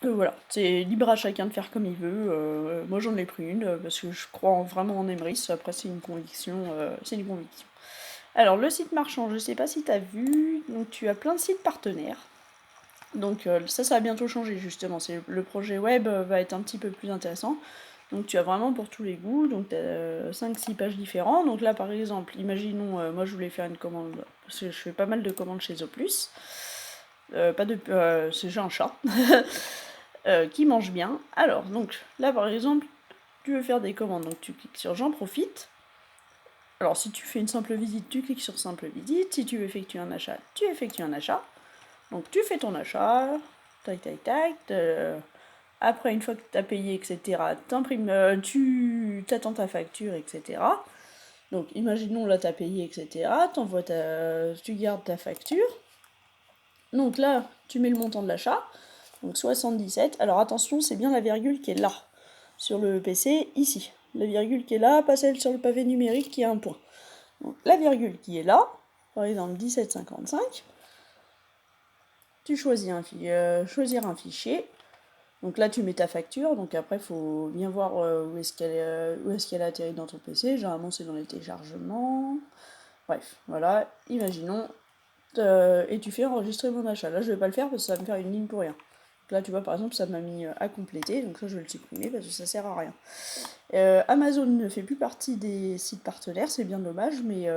Voilà, c'est libre à chacun de faire comme il veut. Moi j'en ai pris une parce que je crois vraiment en Emrys. Après c'est une conviction, c'est une conviction. Alors le site marchand, je sais pas si tu as vu, donc tu as plein de sites partenaires. Donc ça va bientôt changer justement. Le projet web va être un petit peu plus intéressant. Donc tu as vraiment pour tous les goûts, donc tu as 5-6 pages différentes. Donc là par exemple, imaginons, moi je voulais faire une commande, parce que je fais pas mal de commandes chez Zooplus. Pas de, j'ai un chat qui mange bien. Alors donc là par exemple, tu veux faire des commandes, donc tu cliques sur J'en profite. Alors si tu fais une simple visite, tu cliques sur Simple visite. Si tu veux effectuer un achat, tu effectues un achat. Donc tu fais ton achat, tac tac tac. Après, une fois que tu as payé, etc., tu t'attends ta facture, etc. Donc imaginons là tu as payé, etc. Tu gardes ta facture. Donc là, tu mets le montant de l'achat. Donc 77. Alors attention, c'est bien la virgule qui est là, sur le PC, ici. La virgule qui est là, pas celle sur le pavé numérique qui a un point. Donc la virgule qui est là, par exemple 17,55, tu choisis choisir un fichier. Donc là tu mets ta facture, donc après il faut bien voir où est-ce qu'elle atterrit dans ton PC. Généralement c'est dans les téléchargements. Bref, voilà, imaginons. Et tu fais enregistrer mon achat. Là je vais pas le faire parce que ça va me faire une ligne pour rien. Donc là tu vois par exemple ça m'a mis à compléter, donc ça je vais le supprimer parce que ça sert à rien. Amazon ne fait plus partie des sites partenaires, c'est bien dommage, mais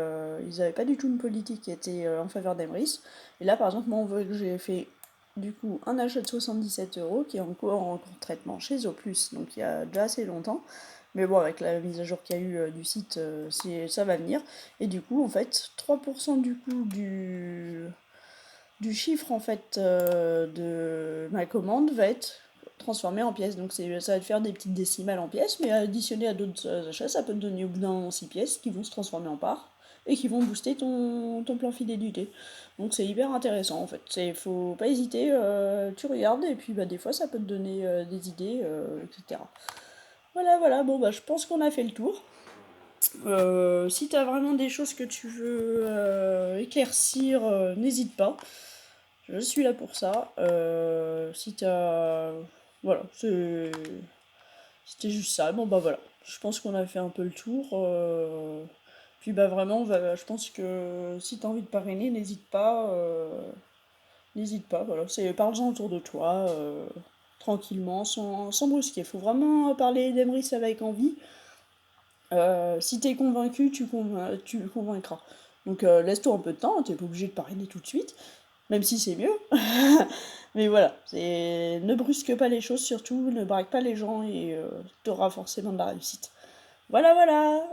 ils n'avaient pas du tout une politique qui était en faveur d'Emrys. Et là, par exemple, moi, on voit que j'ai fait du coup un achat de 77 € qui est encore en cours de traitement chez Zooplus, donc il y a déjà assez longtemps. Mais bon, avec la mise à jour qu'il y a eu du site, ça va venir. Et du coup, en fait, 3% du coup du chiffre en fait de ma commande va être transformé en pièces. Donc ça va te faire des petites décimales en pièces, mais additionné à d'autres achats, ça peut te donner au bout d'un moment 6 pièces qui vont se transformer en parts et qui vont booster ton plan fidélité. Donc c'est hyper intéressant en fait. Faut pas hésiter, tu regardes et puis bah, des fois ça peut te donner des idées, etc. Voilà, voilà, bon bah je pense qu'on a fait le tour. Si t'as vraiment des choses que tu veux éclaircir, n'hésite pas. Je suis là pour ça. Si t'as. Voilà, c'était juste ça. Bon bah voilà. Je pense qu'on a fait un peu le tour. Puis bah vraiment, je pense que si t'as envie de parrainer, n'hésite pas. N'hésite pas, voilà. Parle-en autour de toi, tranquillement, sans brusquer. Faut vraiment parler d'Emery avec envie. Si t'es convaincu, tu convaincras. Donc laisse-toi un peu de temps, t'es pas obligé de parrainer tout de suite, même si c'est mieux. Mais voilà, ne brusque pas les choses surtout, ne braque pas les gens et t'auras forcément de la réussite. Voilà, voilà.